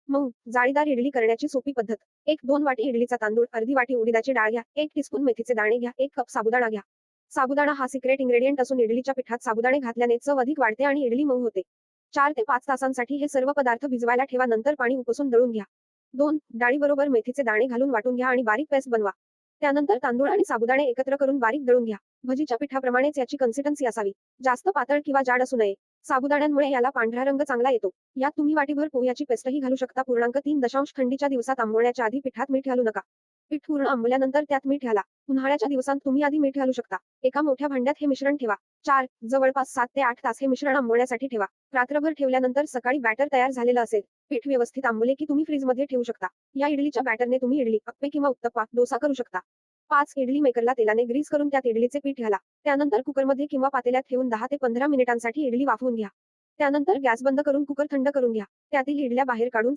मऊ, जाळीदार इडली करण्याची सोपी पद्धत. 1-2 वाटी इडलीचा तांदूळ, अर्धी वाटी उडीदाची डाळ घ्या, 1 टीस्पून मेथीचे दाणे घ्या, 1 कप साबुदाणा घ्या. साबुदाणा हा सिक्रेट इन्ग्रेडियंट असून इडलीच्या पिठात साबुदाणे घातल्याने चव अधिक वाढते आणि इडली मऊ होते. 4 ते 5 तासांसाठी हे सर्व पदार्थ भिजवायला ठेवा, नंतर पाणी उपसून दळून घ्या. 2. डाळीबरोबर मेथीचे दाणे घालून वाटून घ्या आणि बारीक पेस्ट बनवा. त्यानंतर तांदूळ आणि साबुदाणे एकत्र करून बारीक दळून घ्या. भजीच्या पिठाप्रमाणेच याची कन्सिस्टन्सी असावी. जास्त पातळ किंवा जाड असू नये. साबुदाण्यांमुळे याला पांढरा रंग चांगला येतो. यात तुम्ही वाटीभर पोह्याची पेस्टही घालू शकता. 3. थंडीच्या दिवसात आंबवण्याच्या आधी पिठात मीठ घालू नका. पीठ पूर्ण आंबल्यानंतर त्यात मीठ घाला. उन्हाळ्याच्या दिवसांत तुम्ही आधी मीठ घालू शकता. एका मोठ्या भांड्यात हे मिश्रण ठेवा. 4. जवळपास 7 ते 8 तास हे मिश्रण आंबवण्यासाठी ठेवा. रात्रभर ठेवल्यानंतर सकाळी बॅटर तयार झालेलं असेल. पीठ व्यवस्थित आंबले की तुम्ही फ्रीजमध्ये ठेवू शकता. या इडलीच्या बॅटरने तुम्ही इडली, अप्पे किंवा उत्तप्पा, डोसा करू शकता. 5. इडली मेकरला तेलाने ग्रीस करून त्यात इडलीचे पीठ घाला. त्यानंतर कुकरमध्ये किंवा पातेल्यात ठेवून 10 ते 15 मिनिटांसाठी इडली वाफवून घ्या. त्यानंतर गॅस बंद करून कुकर थंड करून घ्या. त्यातील इडल्या बाहेर काढून